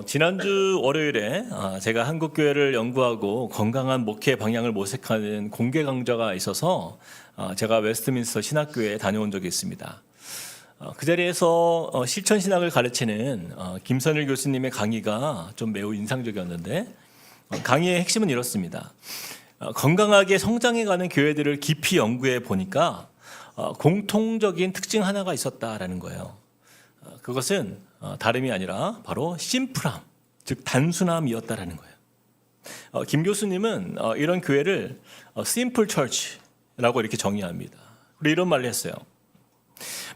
지난주 월요일에 제가 한국교회를 연구하고 건강한 목회 방향을 모색하는 공개 강좌가 있어서 제가 웨스트민스터 신학교에 다녀온 적이 있습니다. 그 자리에서 실천신학을 가르치는 김선일 교수님의 강의가 좀 매우 인상적이었는데 강의의 핵심은 이렇습니다. 건강하게 성장해가는 교회들을 깊이 연구해 보니까 공통적인 특징 하나가 있었다라는 거예요. 그것은 다름이 아니라 바로 심플함, 즉 단순함이었다라는 거예요. 김 교수님은 이런 교회를 simple church라고 이렇게 정의합니다. 그리고 이런 말을 했어요.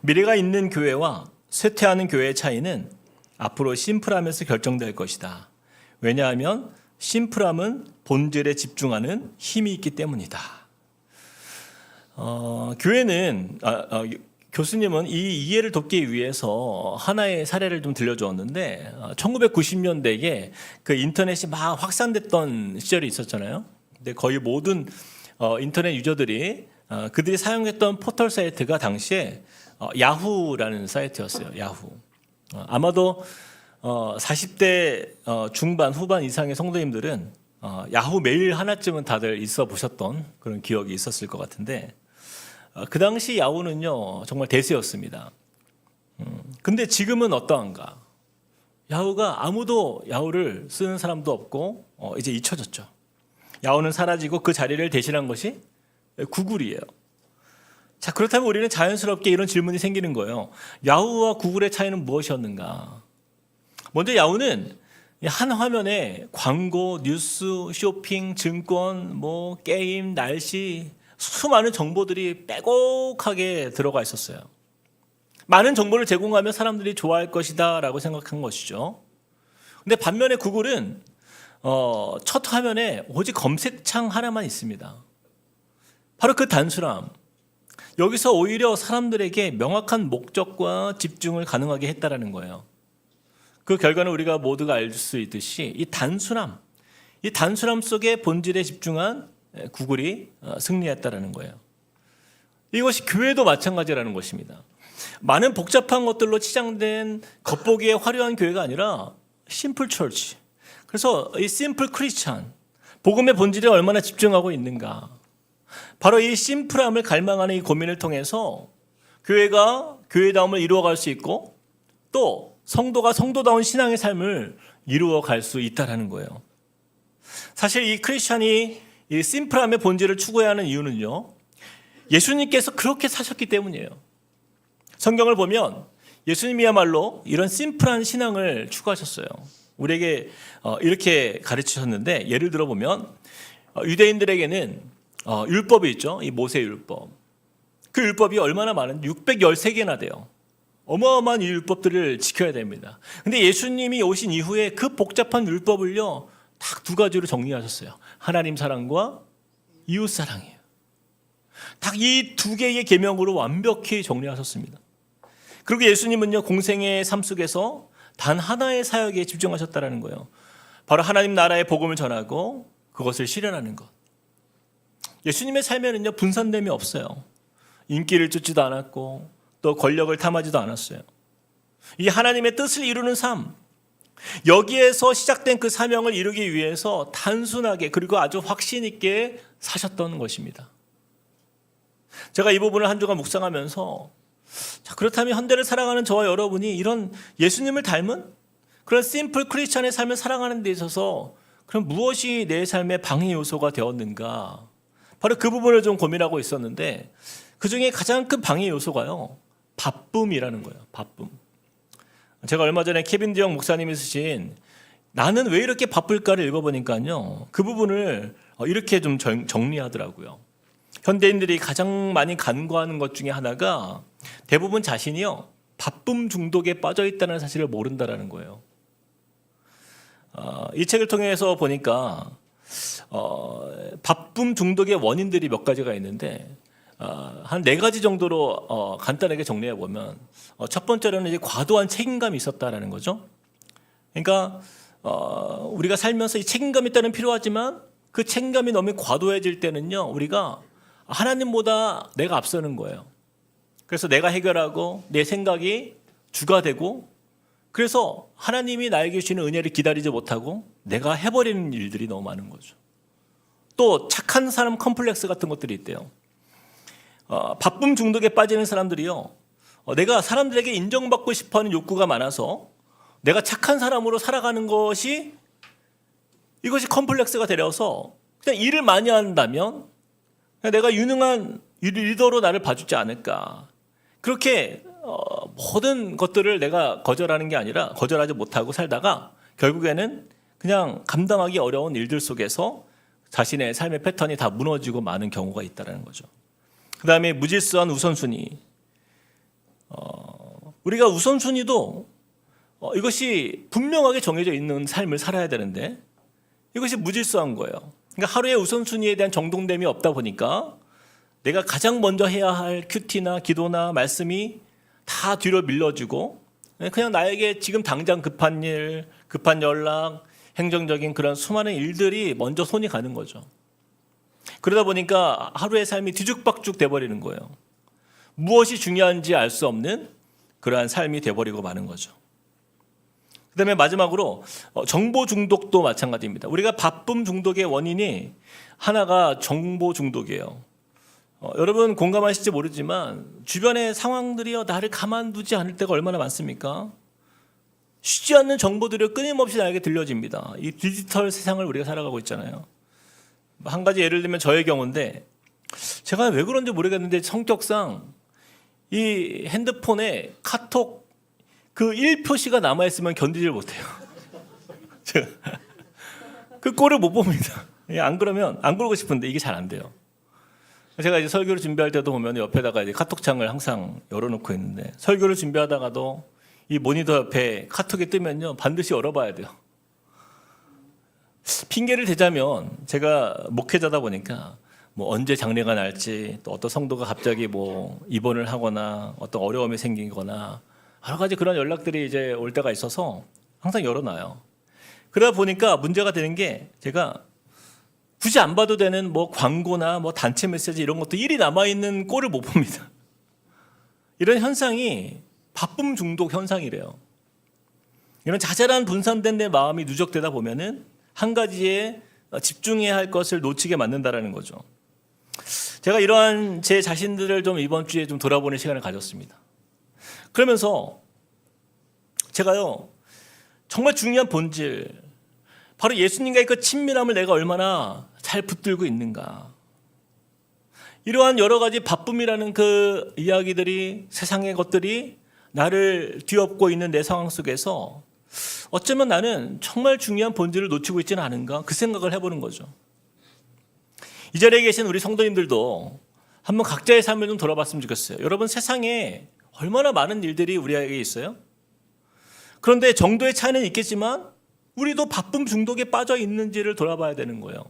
미래가 있는 교회와 쇠퇴하는 교회의 차이는 앞으로 심플함에서 결정될 것이다. 왜냐하면 심플함은 본질에 집중하는 힘이 있기 때문이다. 교회는 교수님은 이 이해를 돕기 위해서 하나의 사례를 좀 들려주었는데 1990년대에 그 인터넷이 막 확산됐던 시절이 있었잖아요. 근데 거의 모든 인터넷 유저들이 그들이 사용했던 포털 사이트가 당시에 야후라는 사이트였어요. 야후. 아마도 40대 중반 후반 이상의 성도님들은 야후 메일 하나쯤은 다들 있어 보셨던 그런 기억이 있었을 것 같은데 그 당시 야후는요 정말 대세였습니다. 근데 지금은 어떠한가? 야후가 아무도 야후를 쓰는 사람도 없고 이제 잊혀졌죠. 야후는 사라지고 그 자리를 대신한 것이 구글이에요. 자, 그렇다면 우리는 자연스럽게 이런 질문이 생기는 거예요. 야후와 구글의 차이는 무엇이었는가? 먼저 야후는 한 화면에 광고, 뉴스, 쇼핑, 증권, 게임, 날씨 수많은 정보들이 빼곡하게 들어가 있었어요. 많은 정보를 제공하면 사람들이 좋아할 것이다 라고 생각한 것이죠. 근데 반면에 구글은 첫 화면에 오직 검색창 하나만 있습니다. 바로 그 단순함. 여기서 오히려 사람들에게 명확한 목적과 집중을 가능하게 했다라는 거예요. 그 결과는 우리가 모두가 알 수 있듯이 이 단순함 속에 본질에 집중한 구글이 승리했다라는 거예요. 이것이 교회도 마찬가지라는 것입니다. 많은 복잡한 것들로 치장된 겉보기에 화려한 교회가 아니라 심플 처치. 그래서 이 심플 크리스찬, 복음의 본질에 얼마나 집중하고 있는가. 바로 이 심플함을 갈망하는 이 고민을 통해서 교회가 교회다움을 이루어갈 수 있고 또 성도가 성도다운 신앙의 삶을 이루어갈 수 있다는 거예요. 사실 이 크리스찬이 이 심플함의 본질을 추구해야 하는 이유는요, 예수님께서 그렇게 사셨기 때문이에요. 성경을 보면 예수님이야말로 이런 심플한 신앙을 추구하셨어요. 우리에게 이렇게 가르치셨는데, 예를 들어 보면 유대인들에게는 율법이 있죠. 이 모세 율법. 그 율법이 얼마나 많은 613개나 돼요. 어마어마한 이 율법들을 지켜야 됩니다. 근데 예수님이 오신 이후에 그 복잡한 율법을요 딱 두 가지로 정리하셨어요. 하나님 사랑과 이웃 사랑이에요. 딱 이 두 개의 계명으로 완벽히 정리하셨습니다. 그리고 예수님은요 공생의 삶 속에서 단 하나의 사역에 집중하셨다는 거예요. 바로 하나님 나라의 복음을 전하고 그것을 실현하는 것. 예수님의 삶에는요 분산됨이 없어요. 인기를 쫓지도 않았고 또 권력을 탐하지도 않았어요. 이 하나님의 뜻을 이루는 삶, 여기에서 시작된 그 사명을 이루기 위해서 단순하게 그리고 아주 확신 있게 사셨던 것입니다. 제가 이 부분을 한 주간 묵상하면서 그렇다면 현대를 살아가는 저와 여러분이 이런 예수님을 닮은 그런 심플 크리스찬의 삶을 살아가는 데 있어서 그럼 무엇이 내 삶의 방해 요소가 되었는가? 바로 그 부분을 좀 고민하고 있었는데 그 중에 가장 큰 방해 요소가요 바쁨이라는 거예요. 바쁨. 제가 얼마 전에 케빈 디영 목사님이 쓰신 나는 왜 이렇게 바쁠까를 읽어보니까요 그 부분을 이렇게 좀 정리하더라고요. 현대인들이 가장 많이 간과하는 것 중에 하나가 대부분 자신이요 바쁨 중독에 빠져 있다는 사실을 모른다라는 거예요. 이 책을 통해서 보니까 바쁨 중독의 원인들이 몇 가지가 있는데 한 4가지 정도로 간단하게 정리해 보면 첫 번째로는 이제 과도한 책임감이 있었다라는 거죠. 그러니까 우리가 살면서 이 책임감이 따른 필요하지만 그 책임감이 너무 과도해질 때는요 우리가 하나님보다 내가 앞서는 거예요. 그래서 내가 해결하고 내 생각이 주가 되고 그래서 하나님이 나에게 주시는 은혜를 기다리지 못하고 내가 해버리는 일들이 너무 많은 거죠. 또 착한 사람 컴플렉스 같은 것들이 있대요. 바쁨 중독에 빠지는 사람들이요, 내가 사람들에게 인정받고 싶어하는 욕구가 많아서 내가 착한 사람으로 살아가는 것이, 이것이 컴플렉스가 되려서 그냥 일을 많이 한다면 그냥 내가 유능한 리더로 나를 봐주지 않을까, 그렇게 모든 것들을 내가 거절하는 게 아니라 거절하지 못하고 살다가 결국에는 그냥 감당하기 어려운 일들 속에서 자신의 삶의 패턴이 다 무너지고 마는 경우가 있다는 거죠. 그 다음에 무질서한 우선순위. 우리가 우선순위도 이것이 분명하게 정해져 있는 삶을 살아야 되는데 이것이 무질서한 거예요. 그러니까 하루의 우선순위에 대한 정돈됨이 없다 보니까 내가 가장 먼저 해야 할 큐티나 기도나 말씀이 다 뒤로 밀려지고 그냥 나에게 지금 당장 급한 일, 급한 연락, 행정적인 그런 수많은 일들이 먼저 손이 가는 거죠. 그러다 보니까 하루의 삶이 뒤죽박죽 돼버리는 거예요. 무엇이 중요한지 알 수 없는 그러한 삶이 돼버리고 마는 거죠. 그 다음에 마지막으로 정보 중독도 마찬가지입니다. 우리가 바쁨 중독의 원인이 하나가 정보 중독이에요. 여러분 공감하실지 모르지만 주변의 상황들이 나를 가만두지 않을 때가 얼마나 많습니까? 쉬지 않는 정보들이 끊임없이 나에게 들려집니다. 이 디지털 세상을 우리가 살아가고 있잖아요. 한 가지 예를 들면 저의 경우인데, 제가 왜 그런지 모르겠는데 성격상 이 핸드폰에 카톡 그 1표시가 남아있으면 견디질 못해요. 제가 그 꼴을 못 봅니다. 안 그러면 안 그러고 싶은데 이게 잘 안 돼요. 제가 이제 설교를 준비할 때도 보면 옆에다가 이제 카톡창을 항상 열어놓고 있는데, 설교를 준비하다가도 이 모니터 옆에 카톡이 뜨면요 반드시 열어봐야 돼요. 핑계를 대자면 제가 목회자다 보니까 뭐 언제 장례가 날지, 또 어떤 성도가 갑자기 뭐 입원을 하거나 어떤 어려움이 생기거나 여러 가지 그런 연락들이 이제 올 때가 있어서 항상 열어놔요. 그러다 보니까 문제가 되는 게, 제가 굳이 안 봐도 되는 뭐 광고나 뭐 단체 메시지 이런 것도 일이 남아있는 꼴을 못 봅니다. 이런 현상이 바쁨 중독 현상이래요. 이런 자잘한 분산된 내 마음이 누적되다 보면은 한 가지에 집중해야 할 것을 놓치게 만든다라는 거죠. 제가 이러한 제 자신들을 좀 이번 주에 좀 돌아보는 시간을 가졌습니다. 그러면서 제가요, 정말 중요한 본질, 바로 예수님과의 그 친밀함을 내가 얼마나 잘 붙들고 있는가. 이러한 여러 가지 바쁨이라는 그 이야기들이, 세상의 것들이 나를 뒤엎고 있는 내 상황 속에서 어쩌면 나는 정말 중요한 본질을 놓치고 있지는 않은가, 그 생각을 해보는 거죠. 이 자리에 계신 우리 성도님들도 한번 각자의 삶을 좀 돌아봤으면 좋겠어요. 여러분, 세상에 얼마나 많은 일들이 우리에게 있어요? 그런데 정도의 차이는 있겠지만 우리도 바쁨 중독에 빠져 있는지를 돌아봐야 되는 거예요.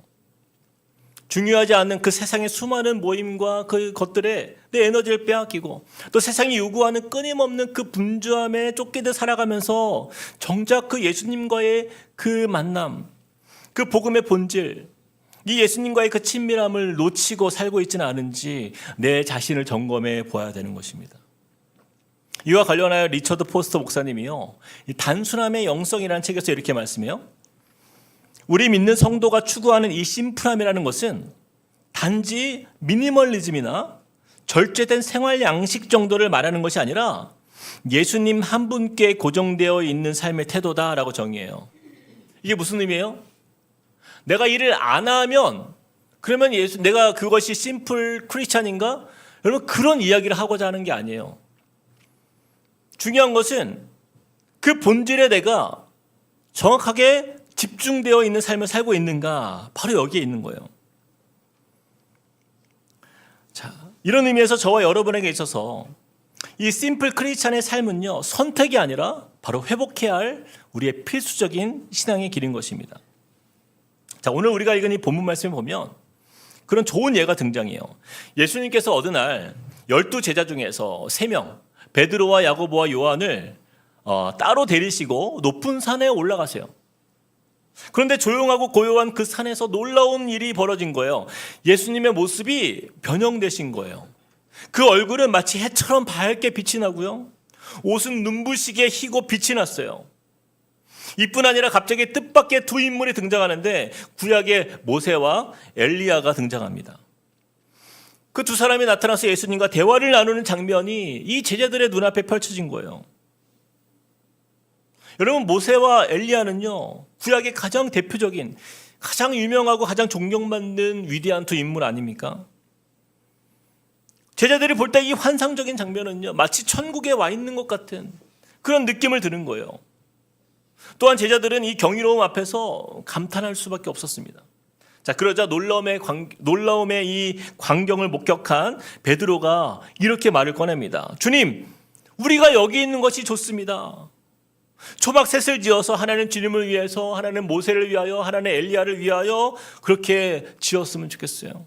중요하지 않는 그 세상의 수많은 모임과 그 것들에 내 에너지를 빼앗기고, 또 세상이 요구하는 끊임없는 그 분주함에 쫓기듯 살아가면서 정작 그 예수님과의 그 만남, 그 복음의 본질, 이 예수님과의 그 친밀함을 놓치고 살고 있지는 않은지 내 자신을 점검해 보아야 되는 것입니다. 이와 관련하여 리처드 포스터 목사님이요, 이 단순함의 영성이라는 책에서 이렇게 말씀해요. 우리 믿는 성도가 추구하는 이 심플함이라는 것은 단지 미니멀리즘이나 절제된 생활 양식 정도를 말하는 것이 아니라 예수님 한 분께 고정되어 있는 삶의 태도다라고 정의해요. 이게 무슨 의미예요? 내가 일을 안 하면 그러면 내가 그것이 심플 크리스찬인가? 여러분, 그런 이야기를 하고자 하는 게 아니에요. 중요한 것은 그 본질에 내가 정확하게 집중되어 있는 삶을 살고 있는가, 바로 여기에 있는 거예요. 자, 이런 의미에서 저와 여러분에게 있어서 이 심플 크리스찬의 삶은요, 선택이 아니라 바로 회복해야 할 우리의 필수적인 신앙의 길인 것입니다. 자, 오늘 우리가 읽은 이 본문 말씀을 보면 그런 좋은 예가 등장해요. 예수님께서 어느 날 12제자 중에서 3명, 베드로와 야고보와 요한을 따로 데리시고 높은 산에 올라가세요. 그런데 조용하고 고요한 그 산에서 놀라운 일이 벌어진 거예요. 예수님의 모습이 변형되신 거예요. 그 얼굴은 마치 해처럼 밝게 빛이 나고요, 옷은 눈부시게 희고 빛이 났어요. 이뿐 아니라 갑자기 뜻밖의 두 인물이 등장하는데 구약의 모세와 엘리야가 등장합니다. 그 두 사람이 나타나서 예수님과 대화를 나누는 장면이 이 제자들의 눈앞에 펼쳐진 거예요. 여러분, 모세와 엘리야는요, 구약의 가장 대표적인, 가장 유명하고 가장 존경받는 위대한 두 인물 아닙니까? 제자들이 볼 때 이 환상적인 장면은요, 마치 천국에 와 있는 것 같은 그런 느낌을 드는 거예요. 또한 제자들은 이 경이로움 앞에서 감탄할 수밖에 없었습니다. 자, 그러자 놀라움의 이 광경을 목격한 베드로가 이렇게 말을 꺼냅니다. 주님, 우리가 여기 있는 것이 좋습니다. 초막 셋을 지어서 하나는 주님을 위해서, 하나는 모세를 위하여, 하나는 엘리야를 위하여 그렇게 지었으면 좋겠어요.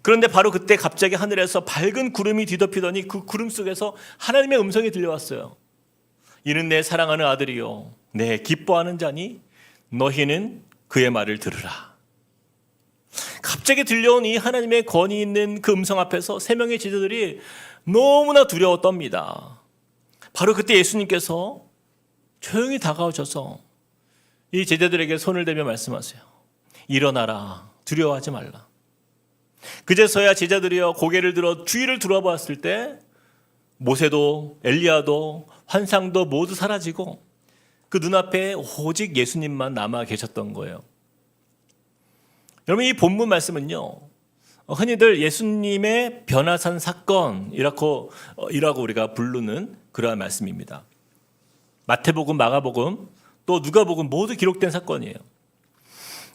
그런데 바로 그때 갑자기 하늘에서 밝은 구름이 뒤덮이더니 그 구름 속에서 하나님의 음성이 들려왔어요. 이는 내 사랑하는 아들이요, 내 기뻐하는 자니 너희는 그의 말을 들으라. 갑자기 들려온 이 하나님의 권위 있는 그 음성 앞에서 세 명의 제자들이 너무나 두려워 떱니다. 바로 그때 예수님께서 조용히 다가오셔서 이 제자들에게 손을 대며 말씀하세요. 일어나라, 두려워하지 말라. 그제서야 제자들이여 고개를 들어 주위를 둘러보았을 때 모세도 엘리야도 환상도 모두 사라지고 그 눈앞에 오직 예수님만 남아 계셨던 거예요. 여러분, 이 본문 말씀은요, 흔히들 예수님의 변화산 사건이라고 우리가 부르는 그러한 말씀입니다. 마태복음, 마가복음, 또 누가복음 모두 기록된 사건이에요.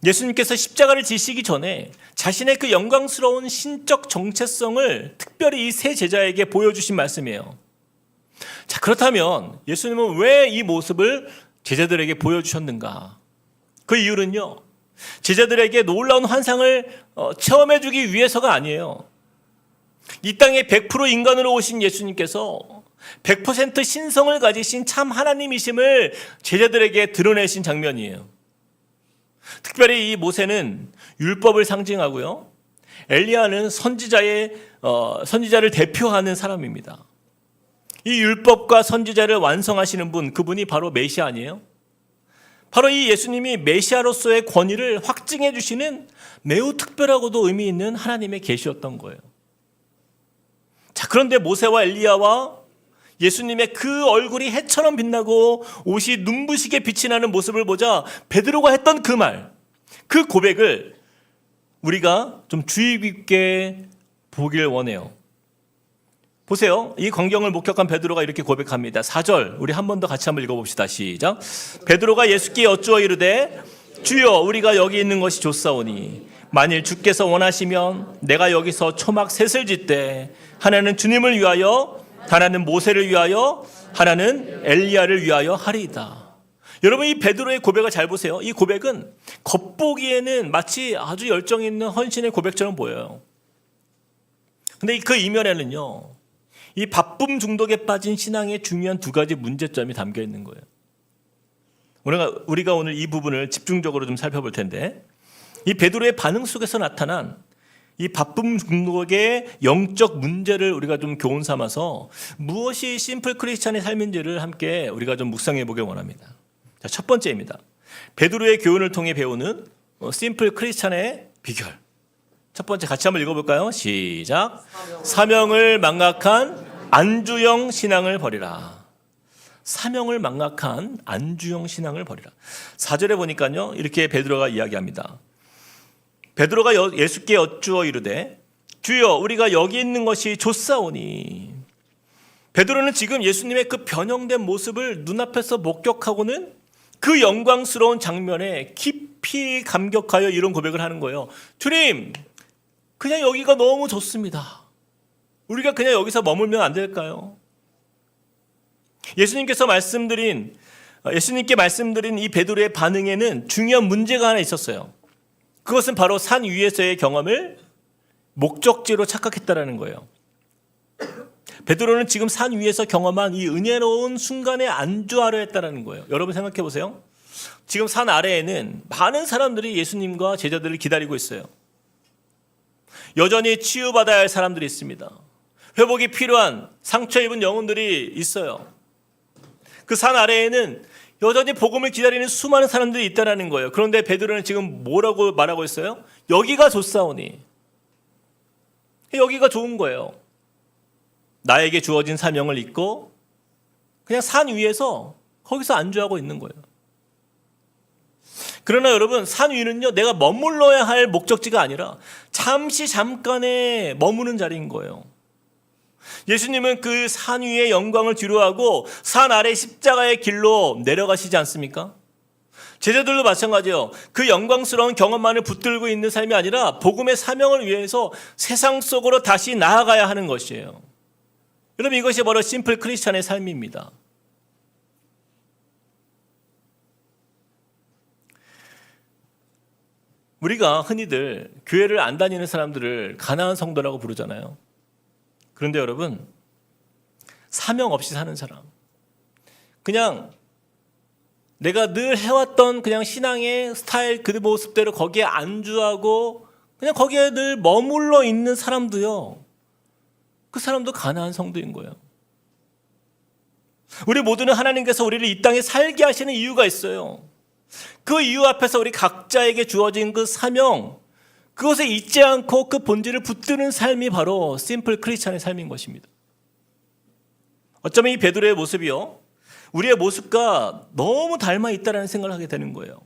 예수님께서 십자가를 지시기 전에 자신의 그 영광스러운 신적 정체성을 특별히 이 세 제자에게 보여주신 말씀이에요. 자, 그렇다면 예수님은 왜 이 모습을 제자들에게 보여주셨는가? 그 이유는요, 제자들에게 놀라운 환상을 체험해주기 위해서가 아니에요. 이 땅에 100% 인간으로 오신 예수님께서 100% 신성을 가지신 참 하나님이심을 제자들에게 드러내신 장면이에요. 특별히 이 모세는 율법을 상징하고요, 엘리야는 선지자를 대표하는 사람입니다. 이 율법과 선지자를 완성하시는 분, 그분이 바로 메시아 아니에요? 바로 이 예수님이 메시아로서의 권위를 확증해 주시는 매우 특별하고도 의미 있는 하나님의 계시였던 거예요. 자, 그런데 모세와 엘리야와 예수님의 그 얼굴이 해처럼 빛나고 옷이 눈부시게 빛이 나는 모습을 보자 베드로가 했던 그 말, 그 고백을 우리가 좀 주의 깊게 보길 원해요. 보세요. 이 광경을 목격한 베드로가 이렇게 고백합니다. 4절 우리 한 번 더 같이 한번 읽어봅시다. 시작. 베드로가 예수께 여쭈어 이르되 주여, 우리가 여기 있는 것이 좋사오니 만일 주께서 원하시면 내가 여기서 초막 셋을 짓되 하나는 주님을 위하여, 하나는 모세를 위하여, 하나는 엘리야를 위하여 하리이다. 여러분, 이 베드로의 고백을 잘 보세요. 이 고백은 겉보기에는 마치 아주 열정 있는 헌신의 고백처럼 보여요. 근데 그 이면에는요, 이 바쁨 중독에 빠진 신앙의 중요한 두 가지 문제점이 담겨 있는 거예요. 우리가 오늘 이 부분을 집중적으로 좀 살펴볼 텐데, 이 베드로의 반응 속에서 나타난 이 바쁨 중독의 영적 문제를 우리가 좀 교훈 삼아서 무엇이 심플 크리스찬의 삶인지를 함께 우리가 좀 묵상해 보길 원합니다. 자, 첫 번째입니다. 베드로의 교훈을 통해 배우는 심플 크리스찬의 비결. 첫 번째 같이 한번 읽어볼까요? 시작. 사명을 망각한 안주형 신앙을 버리라. 사명을 망각한 안주형 신앙을 버리라. 4절에 보니까요, 이렇게 베드로가 이야기합니다. 베드로가 예수께 여쭈어 이르되 주여, 우리가 여기 있는 것이 좋사오니. 베드로는 지금 예수님의 그 변형된 모습을 눈앞에서 목격하고는 그 영광스러운 장면에 깊이 감격하여 이런 고백을 하는 거예요. 주님, 그냥 여기가 너무 좋습니다. 우리가 그냥 여기서 머물면 안 될까요? 예수님께 말씀드린 이 베드로의 반응에는 중요한 문제가 하나 있었어요. 그것은 바로 산 위에서의 경험을 목적지로 착각했다라는 거예요. 베드로는 지금 산 위에서 경험한 이 은혜로운 순간에 안주하려 했다라는 거예요. 여러분 생각해 보세요. 지금 산 아래에는 많은 사람들이 예수님과 제자들을 기다리고 있어요. 여전히 치유받아야 할 사람들이 있습니다. 회복이 필요한 상처 입은 영혼들이 있어요. 그 산 아래에는 여전히 복음을 기다리는 수많은 사람들이 있다는 거예요. 그런데 베드로는 지금 뭐라고 말하고 있어요? 여기가 좋사오니. 여기가 좋은 거예요. 나에게 주어진 사명을 잊고 그냥 산 위에서 거기서 안주하고 있는 거예요. 그러나 여러분, 산 위는요, 내가 머물러야 할 목적지가 아니라 잠깐의 머무는 자리인 거예요. 예수님은 그 산 위의 영광을 뒤로하고 산 아래 십자가의 길로 내려가시지 않습니까? 제자들도 마찬가지예요. 그 영광스러운 경험만을 붙들고 있는 삶이 아니라 복음의 사명을 위해서 세상 속으로 다시 나아가야 하는 것이에요. 여러분, 이것이 바로 심플 크리스찬의 삶입니다. 우리가 흔히들 교회를 안 다니는 사람들을 가난한 성도라고 부르잖아요. 그런데 여러분, 사명 없이 사는 사람, 그냥 내가 늘 해왔던 그냥 신앙의 스타일 그 모습대로 거기에 안주하고 그냥 거기에 늘 머물러 있는 사람도요, 그 사람도 가난한 성도인 거예요. 우리 모두는 하나님께서 우리를 이 땅에 살게 하시는 이유가 있어요. 그 이유 앞에서 우리 각자에게 주어진 그 사명, 그것에 잊지 않고 그 본질을 붙드는 삶이 바로 심플 크리스찬의 삶인 것입니다. 어쩌면 이 베드로의 모습이요, 우리의 모습과 너무 닮아 있다는 생각을 하게 되는 거예요.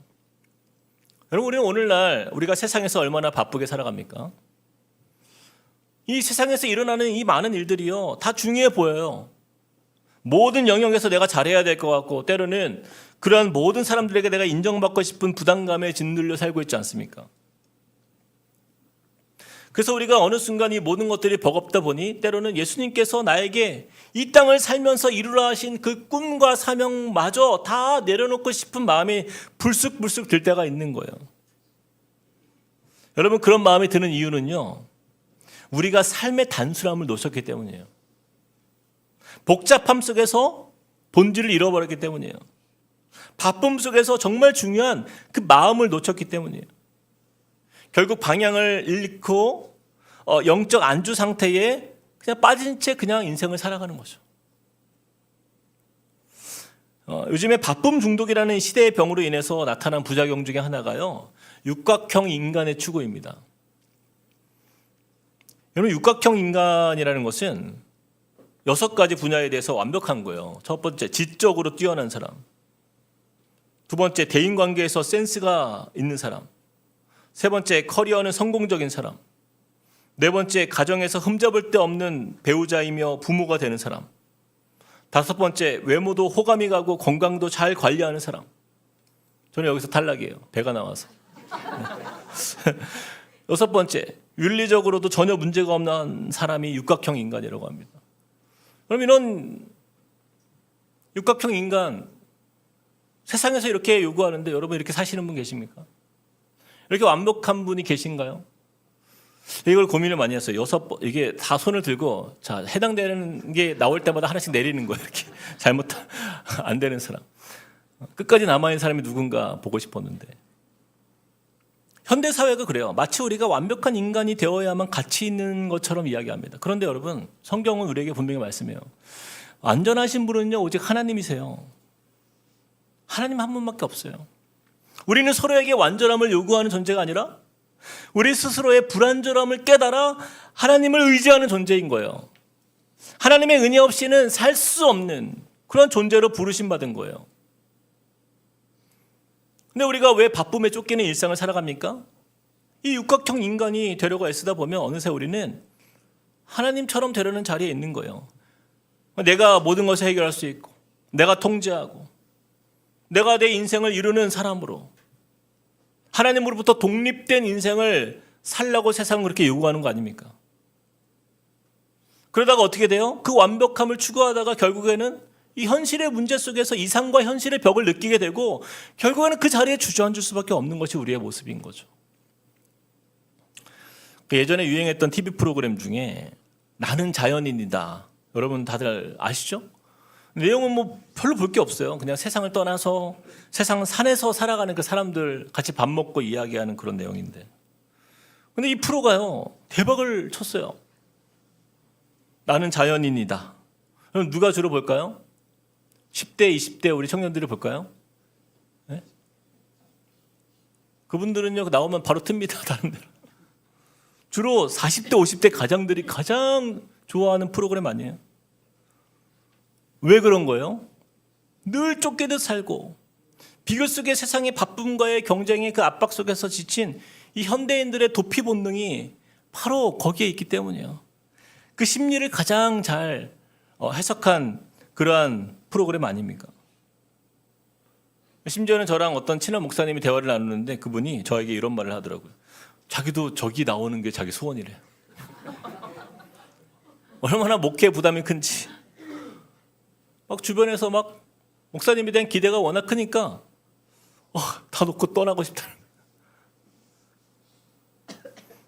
여러분, 우리는 오늘날 우리가 세상에서 얼마나 바쁘게 살아갑니까? 이 세상에서 일어나는 이 많은 일들이요, 다 중요해 보여요. 모든 영역에서 내가 잘해야 될 것 같고, 때로는 그러한 모든 사람들에게 내가 인정받고 싶은 부담감에 짓눌려 살고 있지 않습니까? 그래서 우리가 어느 순간 이 모든 것들이 버겁다 보니 때로는 예수님께서 나에게 이 땅을 살면서 이루라 하신 그 꿈과 사명마저 다 내려놓고 싶은 마음이 불쑥불쑥 들 때가 있는 거예요. 여러분, 그런 마음이 드는 이유는요, 우리가 삶의 단순함을 놓쳤기 때문이에요. 복잡함 속에서 본질을 잃어버렸기 때문이에요. 바쁨 속에서 정말 중요한 그 마음을 놓쳤기 때문이에요. 결국 방향을 잃고 영적 안주 상태에 그냥 빠진 채 그냥 인생을 살아가는 거죠. 요즘에 바쁨 중독이라는 시대의 병으로 인해서 나타난 부작용 중에 하나가요, 육각형 인간의 추구입니다. 여러분, 육각형 인간이라는 것은 6가지 분야에 대해서 완벽한 거예요. 첫 번째, 지적으로 뛰어난 사람. 두 번째, 대인관계에서 센스가 있는 사람. 세 번째, 커리어는 성공적인 사람. 네 번째, 가정에서 흠잡을 데 없는 배우자이며 부모가 되는 사람. 다섯 번째, 외모도 호감이 가고 건강도 잘 관리하는 사람. 저는 여기서 탈락이에요. 배가 나와서. 여섯 번째, 윤리적으로도 전혀 문제가 없는 사람이 육각형 인간이라고 합니다. 그럼 이런 육각형 인간, 세상에서 이렇게 요구하는데 여러분 이렇게 사시는 분 계십니까? 이렇게 완벽한 분이 계신가요? 이걸 고민을 많이 했어요. 이게 다 손을 들고, 자, 해당되는 게 나올 때마다 하나씩 내리는 거예요. 이렇게 잘못 안 되는 사람. 끝까지 남아있는 사람이 누군가 보고 싶었는데. 현대 사회가 그래요. 마치 우리가 완벽한 인간이 되어야만 가치 있는 것처럼 이야기합니다. 그런데 여러분, 성경은 우리에게 분명히 말씀해요. 완전하신 분은요, 오직 하나님이세요. 하나님 한 분밖에 없어요. 우리는 서로에게 완전함을 요구하는 존재가 아니라 우리 스스로의 불완전함을 깨달아 하나님을 의지하는 존재인 거예요. 하나님의 은혜 없이는 살 수 없는 그런 존재로 부르심받은 거예요. 근데 우리가 왜 바쁨에 쫓기는 일상을 살아갑니까? 이 육각형 인간이 되려고 애쓰다 보면 어느새 우리는 하나님처럼 되려는 자리에 있는 거예요. 내가 모든 것을 해결할 수 있고, 내가 통제하고, 내가 내 인생을 이루는 사람으로, 하나님으로부터 독립된 인생을 살라고 세상은 그렇게 요구하는 거 아닙니까? 그러다가 어떻게 돼요? 그 완벽함을 추구하다가 결국에는 이 현실의 문제 속에서 이상과 현실의 벽을 느끼게 되고 결국에는 그 자리에 주저앉을 수밖에 없는 것이 우리의 모습인 거죠. 예전에 유행했던 TV 프로그램 중에 나는 자연인이다. 여러분 다들 아시죠? 내용은 뭐 별로 볼 게 없어요. 그냥 세상을 떠나서 세상 산에서 살아가는 그 사람들 같이 밥 먹고 이야기하는 그런 내용인데, 근데 이 프로가요 대박을 쳤어요. 나는 자연인이다. 그럼 누가 주로 볼까요? 10대, 20대 우리 청년들이 볼까요? 네? 그분들은요, 나오면 바로 틉니다. 다른 데로. 주로 40대, 50대 가장들이 가장 좋아하는 프로그램 아니에요? 왜 그런 거예요? 늘 쫓기듯 살고 비교 속의 세상의 바쁨과의 경쟁의 그 압박 속에서 지친 이 현대인들의 도피 본능이 바로 거기에 있기 때문이에요. 그 심리를 가장 잘 해석한 그러한 프로그램 아닙니까? 심지어는 저랑 어떤 친한 목사님이 대화를 나누는데 그분이 저에게 이런 말을 하더라고요. 자기도 저기 나오는 게 자기 소원이래요. 얼마나 목회 부담이 큰지. 막 주변에서 막 목사님에 대한 기대가 워낙 크니까 다 놓고 떠나고 싶다는 거예요.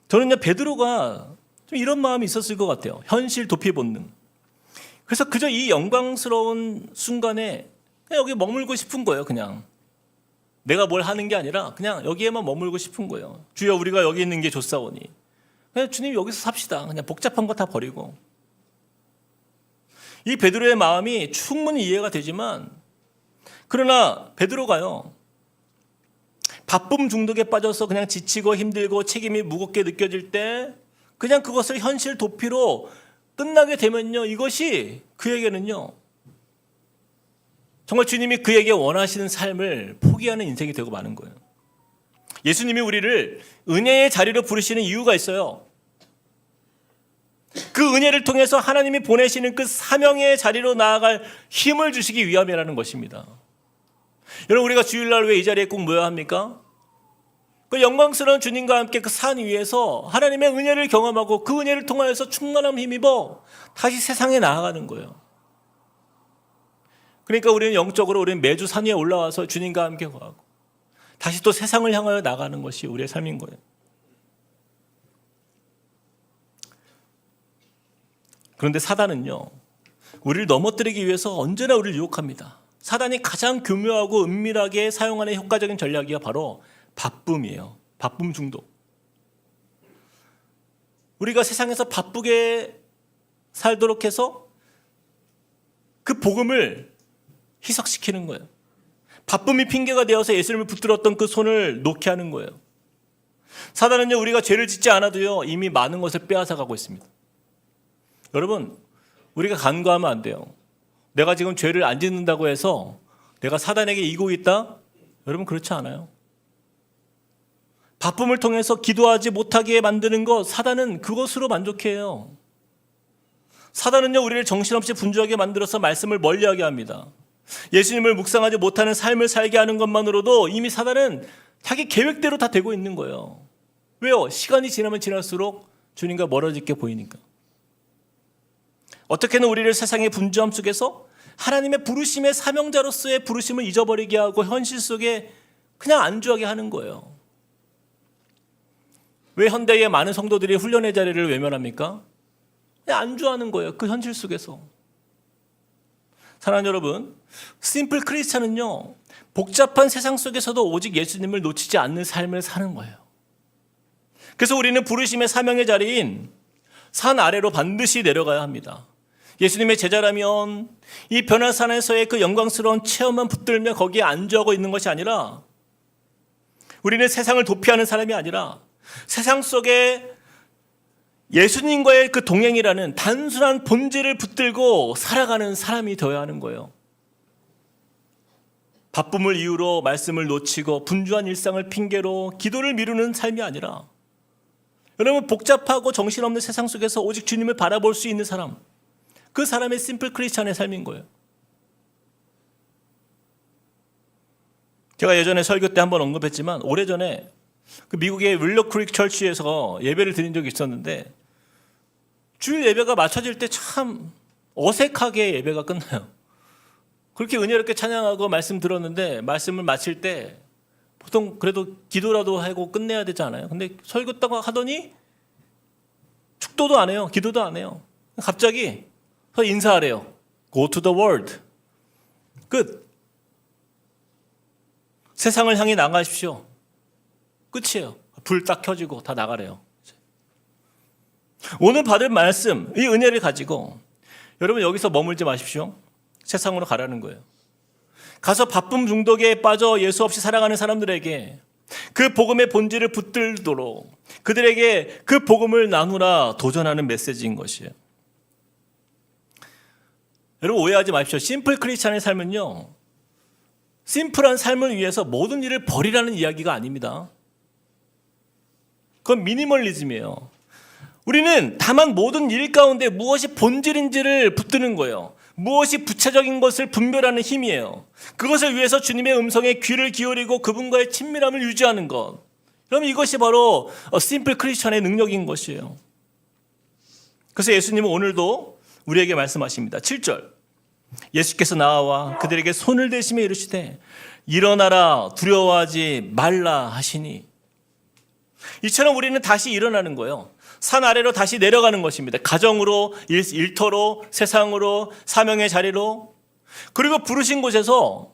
저는요, 베드로가 좀 이런 마음이 있었을 것 같아요. 현실 도피 본능. 그래서 그저 이 영광스러운 순간에 그냥 여기 머물고 싶은 거예요. 그냥 내가 뭘 하는 게 아니라 그냥 여기에만 머물고 싶은 거예요. 주여, 우리가 여기 있는 게 좋사오니 그냥 주님 여기서 삽시다. 그냥 복잡한 거 다 버리고. 이 베드로의 마음이 충분히 이해가 되지만, 그러나 베드로가요, 바쁨 중독에 빠져서 그냥 지치고 힘들고 책임이 무겁게 느껴질 때 그냥 그것을 현실 도피로 끝나게 되면요, 이것이 그에게는요, 정말 주님이 그에게 원하시는 삶을 포기하는 인생이 되고 마는 거예요. 예수님이 우리를 은혜의 자리로 부르시는 이유가 있어요. 그 은혜를 통해서 하나님이 보내시는 그 사명의 자리로 나아갈 힘을 주시기 위함이라는 것입니다. 여러분, 우리가 주일날 왜 이 자리에 꼭 모여야 합니까? 그 영광스러운 주님과 함께 그 산 위에서 하나님의 은혜를 경험하고 그 은혜를 통하여서 충만함 힘입어 다시 세상에 나아가는 거예요. 그러니까 우리는 영적으로 우리는 매주 산 위에 올라와서 주님과 함께 거하고 다시 또 세상을 향하여 나가는 것이 우리의 삶인 거예요. 그런데 사단은요, 우리를 넘어뜨리기 위해서 언제나 우리를 유혹합니다. 사단이 가장 교묘하고 은밀하게 사용하는 효과적인 전략이 바로 바쁨이에요. 바쁨 중독. 우리가 세상에서 바쁘게 살도록 해서 그 복음을 희석시키는 거예요. 바쁨이 핑계가 되어서 예수님을 붙들었던 그 손을 놓게 하는 거예요. 사단은요, 우리가 죄를 짓지 않아도요, 이미 많은 것을 빼앗아 가고 있습니다. 여러분, 우리가 간과하면 안 돼요. 내가 지금 죄를 안 짓는다고 해서 내가 사단에게 이기고 있다? 여러분, 그렇지 않아요. 바쁨을 통해서 기도하지 못하게 만드는 것, 사단은 그것으로 만족해요. 사단은요, 우리를 정신없이 분주하게 만들어서 말씀을 멀리하게 합니다. 예수님을 묵상하지 못하는 삶을 살게 하는 것만으로도 이미 사단은 자기 계획대로 다 되고 있는 거예요. 왜요? 시간이 지나면 지날수록 주님과 멀어지게 보이니까. 어떻게든 우리를 세상의 분주함 속에서 하나님의 부르심의 사명자로서의 부르심을 잊어버리게 하고 현실 속에 그냥 안주하게 하는 거예요. 왜 현대의 많은 성도들이 훈련의 자리를 외면합니까? 그냥 안주하는 거예요. 그 현실 속에서. 사랑하는 여러분, 심플 크리스찬은요, 복잡한 세상 속에서도 오직 예수님을 놓치지 않는 삶을 사는 거예요. 그래서 우리는 부르심의 사명의 자리인 산 아래로 반드시 내려가야 합니다. 예수님의 제자라면 이 변화산에서의 그 영광스러운 체험만 붙들며 거기에 안주하고 있는 것이 아니라, 우리는 세상을 도피하는 사람이 아니라 세상 속에 예수님과의 그 동행이라는 단순한 본질을 붙들고 살아가는 사람이 되어야 하는 거예요. 바쁨을 이유로 말씀을 놓치고 분주한 일상을 핑계로 기도를 미루는 삶이 아니라, 여러분, 복잡하고 정신없는 세상 속에서 오직 주님을 바라볼 수 있는 사람, 그 사람의 심플 크리스찬의 삶인 거예요. 제가 예전에 설교 때 한번 언급했지만, 오래전에 그 미국의 윌러 크릭 철치에서 예배를 드린 적이 있었는데, 주일 예배가 맞춰질 때 참 어색하게 예배가 끝나요. 그렇게 은혜롭게 찬양하고 말씀 들었는데, 말씀을 마칠 때 보통 그래도 기도라도 하고 끝내야 되지 않아요? 근데 설교 딱 하더니 축도도 안 해요. 기도도 안 해요. 갑자기 인사하래요. Go to the world. 끝. 세상을 향해 나가십시오. 끝이에요. 불 딱 켜지고 다 나가래요. 오늘 받을 말씀, 이 은혜를 가지고 여러분 여기서 머물지 마십시오. 세상으로 가라는 거예요. 가서 바쁨 중독에 빠져 예수 없이 살아가는 사람들에게 그 복음의 본질을 붙들도록 그들에게 그 복음을 나누라 도전하는 메시지인 것이에요. 여러분 오해하지 마십시오. 심플 크리스찬의 삶은요, 심플한 삶을 위해서 모든 일을 버리라는 이야기가 아닙니다. 그건 미니멀리즘이에요. 우리는 다만 모든 일 가운데 무엇이 본질인지를 붙드는 거예요. 무엇이 부차적인 것을 분별하는 힘이에요. 그것을 위해서 주님의 음성에 귀를 기울이고 그분과의 친밀함을 유지하는 것. 그럼 이것이 바로 심플 크리스천의 능력인 것이에요. 그래서 예수님은 오늘도 우리에게 말씀하십니다. 7절. 예수께서 나와 그들에게 손을 대시며 이르시되 일어나라 두려워하지 말라 하시니. 이처럼 우리는 다시 일어나는 거예요. 산 아래로 다시 내려가는 것입니다. 가정으로, 일터로, 세상으로, 사명의 자리로. 그리고 부르신 곳에서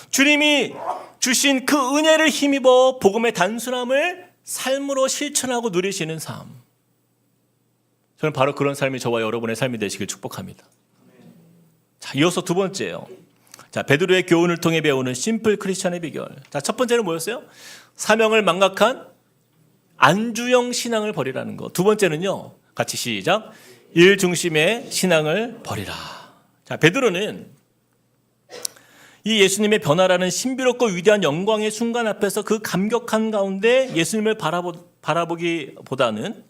주님이 주신 그 은혜를 힘입어 복음의 단순함을 삶으로 실천하고 누리시는 삶. 저는 바로 그런 삶이 저와 여러분의 삶이 되시길 축복합니다. 자, 이어서 두 번째요. 자, 베드로의 교훈을 통해 배우는 심플 크리스천의 비결. 자, 첫 번째는 뭐였어요? 사명을 망각한 안주형 신앙을 버리라는 거. 두 번째는요, 같이 시작. 일 중심의 신앙을 버리라. 자, 베드로는 이 예수님의 변화라는 신비롭고 위대한 영광의 순간 앞에서 그 감격한 가운데 예수님을 바라보기보다는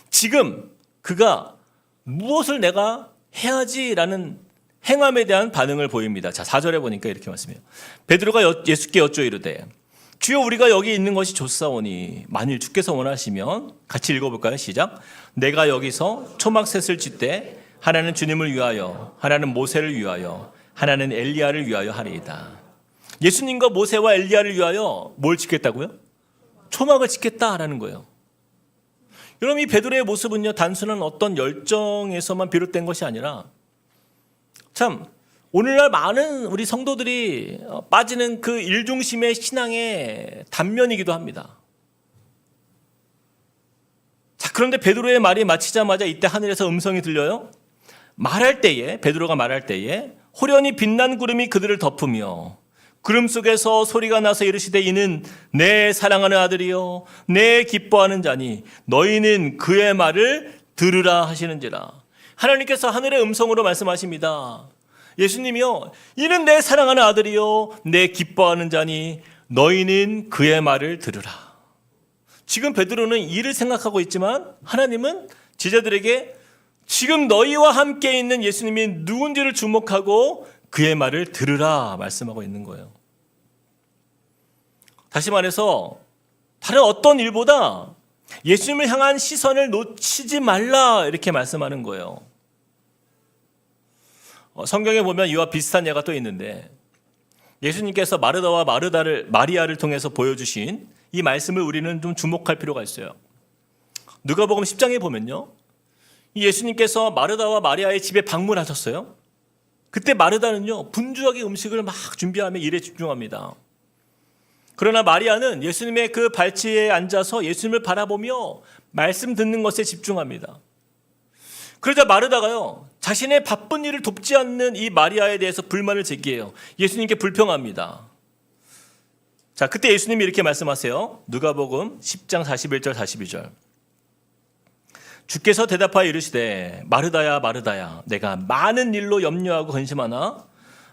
지금 그가 무엇을 내가 해야지라는 행함에 대한 반응을 보입니다. 자, 4절에 보니까 이렇게 말씀해요. 베드로가 예수께 여쭈어 이르되 주여 우리가 여기 있는 것이 좋사오니 만일 주께서 원하시면 같이 읽어볼까요? 시작. 내가 여기서 초막셋을 짓되 하나는 주님을 위하여 하나는 모세를 위하여 하나는 엘리야를 위하여 하리이다. 예수님과 모세와 엘리야를 위하여 뭘 짓겠다고요? 초막을 짓겠다라는 거예요. 여러분 이 베드로의 모습은요 단순한 어떤 열정에서만 비롯된 것이 아니라 참 오늘날 많은 우리 성도들이 빠지는 그 일중심의 신앙의 단면이기도 합니다. 자, 그런데 베드로의 말이 마치자마자 이때 하늘에서 음성이 들려요. 베드로가 말할 때에 호련히 빛난 구름이 그들을 덮으며 구름 속에서 소리가 나서 이르시되 이는 내 사랑하는 아들이요 내 기뻐하는 자니 너희는 그의 말을 들으라 하시는지라. 하나님께서 하늘의 음성으로 말씀하십니다. 예수님이요 이는 내 사랑하는 아들이요 내 기뻐하는 자니 너희는 그의 말을 들으라. 지금 베드로는 이를 생각하고 있지만 하나님은 제자들에게 지금 너희와 함께 있는 예수님이 누군지를 주목하고 그의 말을 들으라 말씀하고 있는 거예요. 다시 말해서 다른 어떤 일보다 예수님을 향한 시선을 놓치지 말라 이렇게 말씀하는 거예요. 성경에 보면 이와 비슷한 예가 또 있는데 예수님께서 마르다와 마리아를 통해서 보여주신 이 말씀을 우리는 좀 주목할 필요가 있어요. 누가복음 10장에 보면요. 이 예수님께서 마르다와 마리아의 집에 방문하셨어요. 그때 마르다는요. 분주하게 음식을 막 준비하며 일에 집중합니다. 그러나 마리아는 예수님의 그 발치에 앉아서 예수님을 바라보며 말씀 듣는 것에 집중합니다. 그러자 마르다가요. 자신의 바쁜 일을 돕지 않는 이 마리아에 대해서 불만을 제기해요. 예수님께 불평합니다. 자, 그때 예수님이 이렇게 말씀하세요. 누가복음 10장 41절 42절. 주께서 대답하여 이르시되 마르다야 마르다야 내가 많은 일로 염려하고 근심하나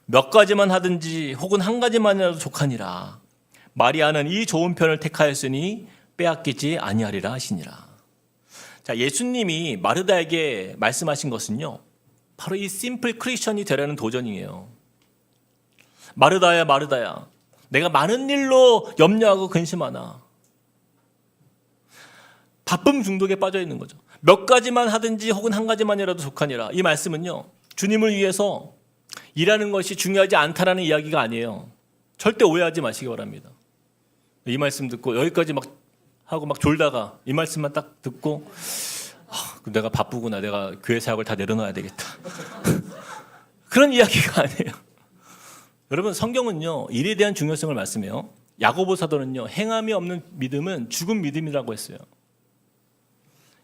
몇 가지만 하든지 혹은 한 가지만이라도 족하니라. 마리아는 이 좋은 편을 택하였으니 빼앗기지 아니하리라 하시니라. 자, 예수님이 마르다에게 말씀하신 것은요. 바로 이 심플 크리스천이 되라는 도전이에요. 마르다야 마르다야 내가 많은 일로 염려하고 근심하나. 바쁨 중독에 빠져 있는 거죠. 몇 가지만 하든지 혹은 한 가지만이라도 족하니라. 이 말씀은요. 주님을 위해서 일하는 것이 중요하지 않다라는 이야기가 아니에요. 절대 오해하지 마시기 바랍니다. 이 말씀 듣고 여기까지 막 하고 막 졸다가 이 말씀만 딱 듣고 내가 바쁘구나. 내가 교회 사역을 다 내려놔야 되겠다. 그런 이야기가 아니에요. 여러분 성경은요. 일에 대한 중요성을 말씀해요. 야고보 사도는요. 행함이 없는 믿음은 죽은 믿음이라고 했어요.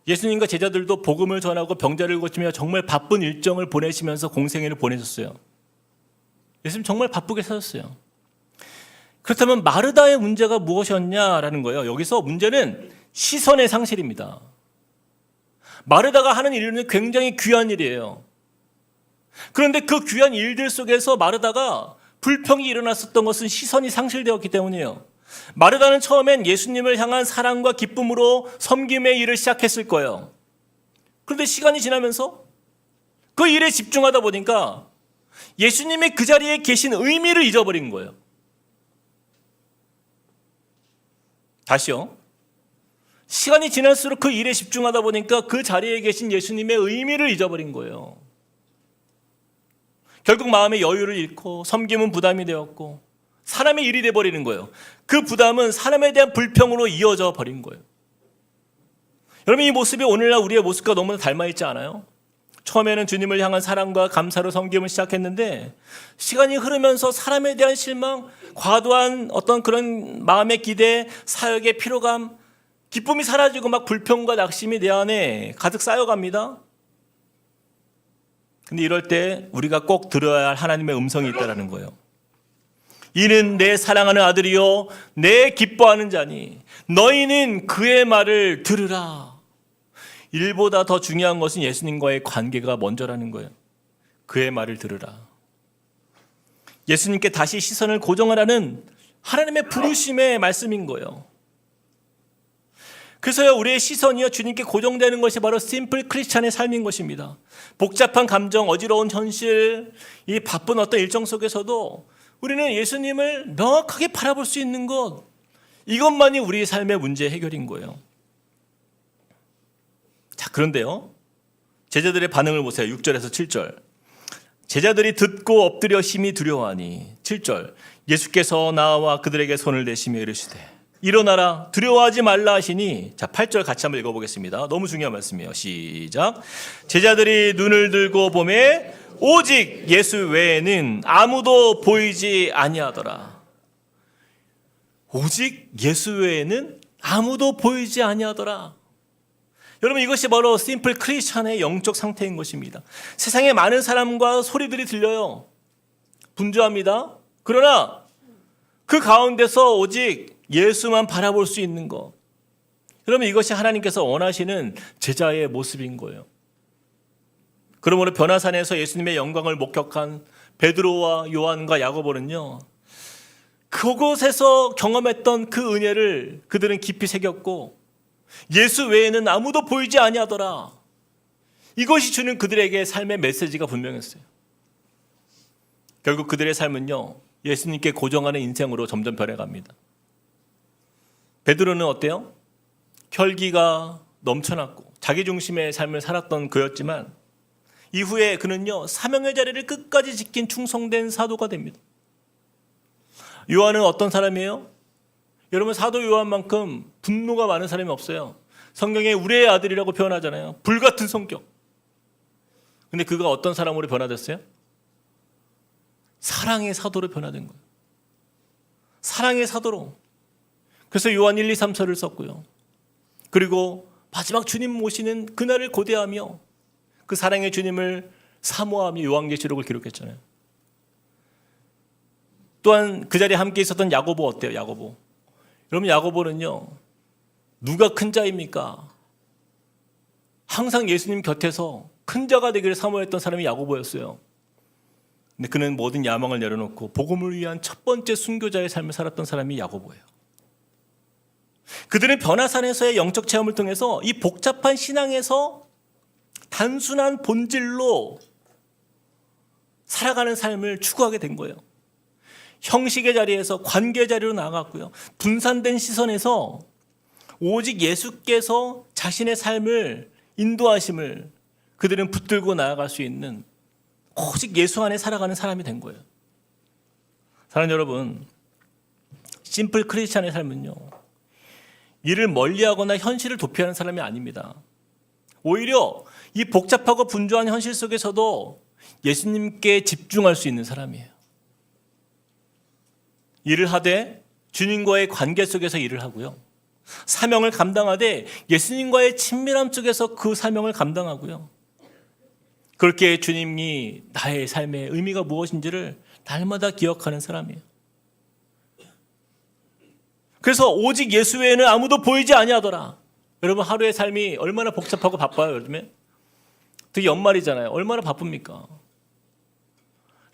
예수님과 제자들도 복음을 전하고 병자를 고치며 정말 바쁜 일정을 보내시면서 공생애를 보내셨어요. 예수님 정말 바쁘게 사셨어요. 그렇다면 마르다의 문제가 무엇이었냐라는 거예요. 여기서 문제는 시선의 상실입니다. 마르다가 하는 일은 굉장히 귀한 일이에요. 그런데 그 귀한 일들 속에서 마르다가 불평이 일어났었던 것은 시선이 상실되었기 때문이에요. 마르다는 처음엔 예수님을 향한 사랑과 기쁨으로 섬김의 일을 시작했을 거예요. 그런데 시간이 지나면서 그 일에 집중하다 보니까 예수님이 그 자리에 계신 의미를 잊어버린 거예요. 다시요. 시간이 지날수록 그 일에 집중하다 보니까 그 자리에 계신 예수님의 의미를 잊어버린 거예요. 결국 마음의 여유를 잃고 섬김은 부담이 되었고 사람의 일이 돼버리는 거예요. 그 부담은 사람에 대한 불평으로 이어져 버린 거예요. 여러분, 이 모습이 오늘날 우리의 모습과 너무나 닮아있지 않아요? 처음에는 주님을 향한 사랑과 감사로 섬김을 시작했는데 시간이 흐르면서 사람에 대한 실망, 과도한 어떤 그런 마음의 기대, 사역의 피로감, 기쁨이 사라지고 막 불평과 낙심이 내 안에 가득 쌓여갑니다. 근데 이럴 때 우리가 꼭 들어야 할 하나님의 음성이 있다는 거예요. 이는 내 사랑하는 아들이요 내 기뻐하는 자니 너희는 그의 말을 들으라. 일보다 더 중요한 것은 예수님과의 관계가 먼저라는 거예요. 그의 말을 들으라. 예수님께 다시 시선을 고정하라는 하나님의 부르심의 말씀인 거예요. 그래서요, 우리의 시선이요 주님께 고정되는 것이 바로 심플 크리스찬의 삶인 것입니다. 복잡한 감정, 어지러운 현실, 이 바쁜 어떤 일정 속에서도 우리는 예수님을 명확하게 바라볼 수 있는 것, 이것만이 우리의 삶의 문제 해결인 거예요. 자, 그런데요, 제자들의 반응을 보세요. 6절에서 7절. 제자들이 듣고 엎드려 심히 두려워하니 7절. 예수께서 나와 그들에게 손을 대시며 이르시되 일어나라 두려워하지 말라 하시니. 자, 8절 같이 한번 읽어보겠습니다. 너무 중요한 말씀이에요. 시작. 제자들이 눈을 들고 보매 오직 예수 외에는 아무도 보이지 아니하더라. 오직 예수 외에는 아무도 보이지 아니하더라. 여러분, 이것이 바로 심플 크리스찬의 영적 상태인 것입니다. 세상에 많은 사람과 소리들이 들려요. 분주합니다. 그러나 그 가운데서 오직 예수만 바라볼 수 있는 것. 여러분, 이것이 하나님께서 원하시는 제자의 모습인 거예요. 그러므로 변화산에서 예수님의 영광을 목격한 베드로와 요한과 야고보는요, 그곳에서 경험했던 그 은혜를 그들은 깊이 새겼고 예수 외에는 아무도 보이지 아니하더라. 이것이 주는 그들에게 삶의 메시지가 분명했어요. 결국 그들의 삶은요, 예수님께 고정하는 인생으로 점점 변해갑니다. 베드로는 어때요? 혈기가 넘쳐났고 자기중심의 삶을 살았던 그였지만 이후에 그는요, 사명의 자리를 끝까지 지킨 충성된 사도가 됩니다. 요한은 어떤 사람이에요? 여러분, 사도 요한만큼 분노가 많은 사람이 없어요. 성경에 우리의 아들이라고 표현하잖아요. 불같은 성격. 근데 그가 어떤 사람으로 변화됐어요? 사랑의 사도로 변화된 거예요. 사랑의 사도로. 그래서 요한 1, 2, 3서를 썼고요. 그리고 마지막 주님 모시는 그날을 고대하며 그 사랑의 주님을 사모하며 요한계시록을 기록했잖아요. 또한 그 자리에 함께 있었던 야고보 어때요? 야고보. 여러분, 야고보는요, 누가 큰 자입니까? 항상 예수님 곁에서 큰 자가 되기를 사모했던 사람이 야고보였어요. 근데 그는 모든 야망을 내려놓고 복음을 위한 첫 번째 순교자의 삶을 살았던 사람이 야고보예요. 그들은 변화산에서의 영적 체험을 통해서 이 복잡한 신앙에서 단순한 본질로 살아가는 삶을 추구하게 된 거예요. 형식의 자리에서 관계 자리로 나아갔고요. 분산된 시선에서 오직 예수께서 자신의 삶을 인도하심을 그들은 붙들고 나아갈 수 있는 오직 예수 안에 살아가는 사람이 된 거예요. 사랑하는 여러분, 심플 크리스찬의 삶은요, 이를 멀리하거나 현실을 도피하는 사람이 아닙니다. 오히려 이 복잡하고 분주한 현실 속에서도 예수님께 집중할 수 있는 사람이에요. 일을 하되 주님과의 관계 속에서 일을 하고요. 사명을 감당하되 예수님과의 친밀함 속에서 그 사명을 감당하고요. 그렇게 주님이 나의 삶의 의미가 무엇인지를 날마다 기억하는 사람이에요. 그래서 오직 예수 외에는 아무도 보이지 아니하더라. 여러분, 하루의 삶이 얼마나 복잡하고 바빠요, 요즘에? 특히 연말이잖아요. 얼마나 바쁩니까?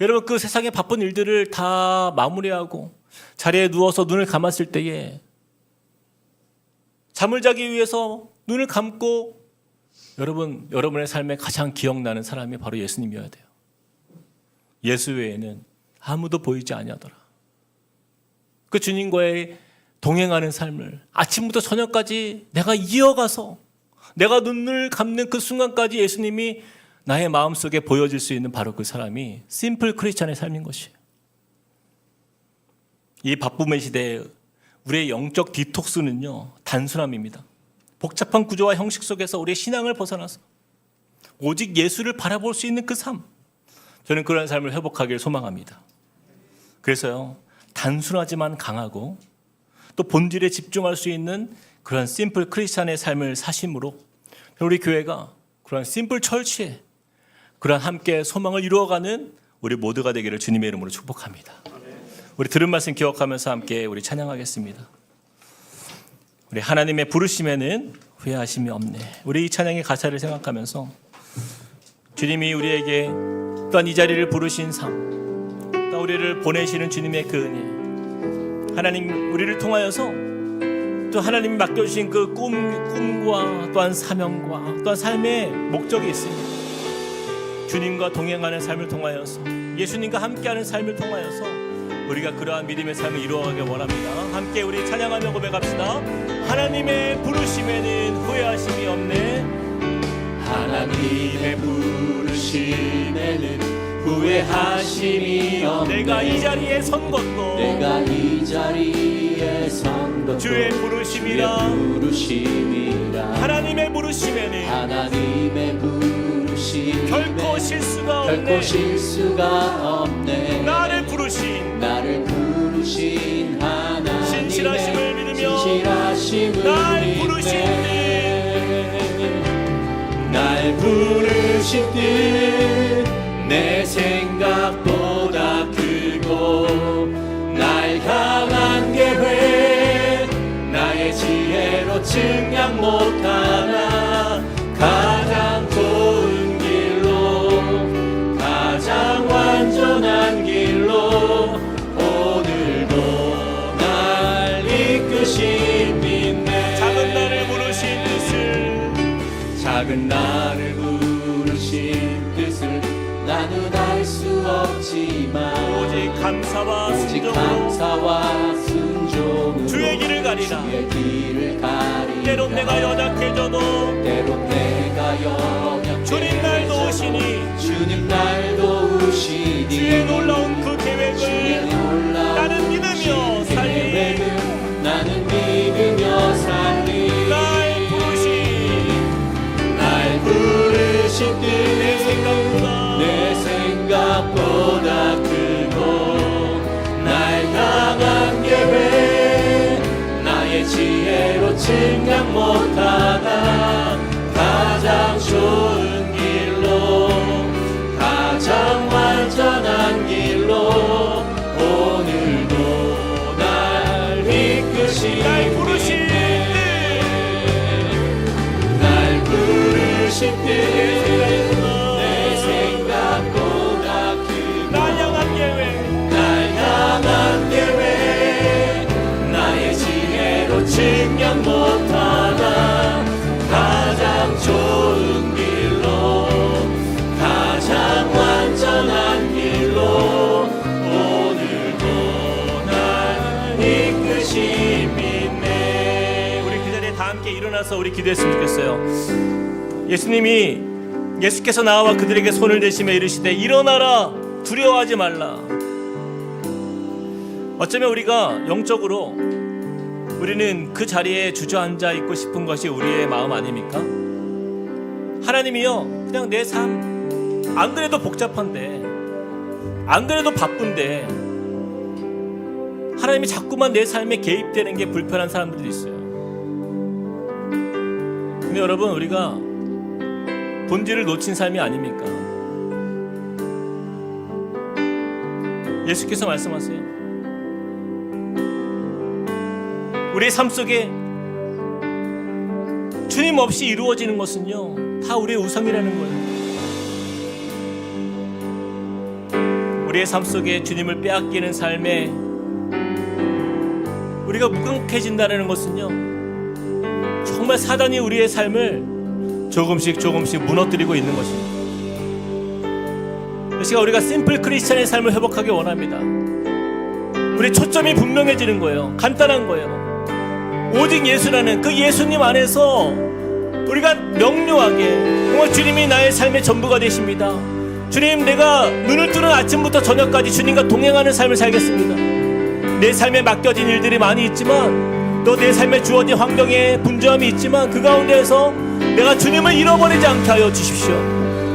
여러분, 그 세상의 바쁜 일들을 다 마무리하고 자리에 누워서 눈을 감았을 때에 잠을 자기 위해서 눈을 감고 여러분의 삶에 가장 기억나는 사람이 바로 예수님이어야 돼요. 예수 외에는 아무도 보이지 아니하더라. 그 주님과의 동행하는 삶을 아침부터 저녁까지 내가 이어가서 내가 눈을 감는 그 순간까지 예수님이 나의 마음속에 보여질 수 있는 바로 그 사람이 심플 크리스찬의 삶인 것이에요. 이 바쁨의 시대에 우리의 영적 디톡스는요, 단순함입니다. 복잡한 구조와 형식 속에서 우리의 신앙을 벗어나서 오직 예수를 바라볼 수 있는 그 삶, 저는 그런 삶을 회복하길 소망합니다. 그래서요, 단순하지만 강하고 또 본질에 집중할 수 있는 그런 심플 크리스찬의 삶을 사심으로 우리 교회가 그런 심플 철치에 그런 함께 소망을 이루어가는 우리 모두가 되기를 주님의 이름으로 축복합니다. 우리 들은 말씀 기억하면서 함께 우리 찬양하겠습니다. 우리 하나님의 부르심에는 후회하심이 없네. 우리 이 찬양의 가사를 생각하면서 주님이 우리에게 또한 이 자리를 부르신 삶, 또 우리를 보내시는 주님의 그 은혜, 하나님 우리를 통하여서 또 하나님이 맡겨주신 그 꿈과 또한 사명과 또한 삶의 목적이 있습니다. 주님과 동행하는 삶을 통하여서, 예수님과 함께하는 삶을 통하여서 우리가 그러한 믿음의 삶을 이루어가길 원합니다. 함께 우리 찬양하며 고백합시다. 하나님의 부르심에는 후회하심이 없네. 하나님의 부르심에는 후회하심이 없네. 내가 이 자리에 선 것도 내가 이 자리에 선 것도 주의 부르심이라. 하나님의 부르심에는 하나님의 부르심에는 결코 실수가 없네. 결코 실수가 없네. 나를 부르신 하나님의 신실하심을 믿으며 날 부르신 뜻 내 생각보다 크고 날 향한 계획 나의 지혜로 측량 못하나 가장 좋은 길로 가장 완전한 길로 오늘도 날 이끄신 믿네. 작은 나를 부르신 뜻을 작은 나를 부르신 뜻을 나는 알 수 없지만 오직 감사와 순종으로 주의 길을 가리라. 때론 내가 연약해져도 주님 날 도우시니 주의 놀라운 그 계획을 나는 믿으며 살리. 날 부르신 뜻 내 생각보다 크고 날 향한 계획 나의 지혜로 측량 못하나 가장 좋은 길로 가장 완전한 길로 오늘도 날 이끄신 날 부르신 뜻 내 생각보다 크고 날 향한 계획 나의 지혜로 측량 못하나 가장 좋은 길로 가장 완전한 길로 오늘도 날 이끄신 믿네. 우리 그 자리에 다 함께 일어나서 우리 기도했으면 좋겠어요. 예수께서 나와 그들에게 손을 대시며 이르시되 일어나라, 두려워하지 말라. 어쩌면 우리가 영적으로 우리는 그 자리에 주저앉아 있고 싶은 것이 우리의 마음 아닙니까? 하나님이요, 그냥 내 삶 안 그래도 복잡한데, 안 그래도 바쁜데 하나님이 자꾸만 내 삶에 개입되는 게 불편한 사람들도 있어요. 근데 여러분, 우리가 본질을 놓친 삶이 아닙니까? 예수께서 말씀하세요. 우리의 삶 속에 주님 없이 이루어지는 것은요, 다 우리의 우상이라는 거예요. 우리의 삶 속에 주님을 빼앗기는 삶에 우리가 무감각해진다는 것은요, 정말 사단이 우리의 삶을 조금씩 무너뜨리고 있는 것입니다. 이 시간 우리가 심플 크리스찬의 삶을 회복하기 원합니다. 우리 초점이 분명해지는 거예요. 간단한 거예요. 오직 예수라는 그 예수님 안에서 우리가 명료하게 정말 주님이 나의 삶의 전부가 되십니다. 주님, 내가 눈을 뜨는 아침부터 저녁까지 주님과 동행하는 삶을 살겠습니다. 내 삶에 맡겨진 일들이 많이 있지만, 또 내 삶에 주어진 환경에 분주함이 있지만, 그 가운데에서 내가 주님을 잃어버리지 않게 하여 주십시오.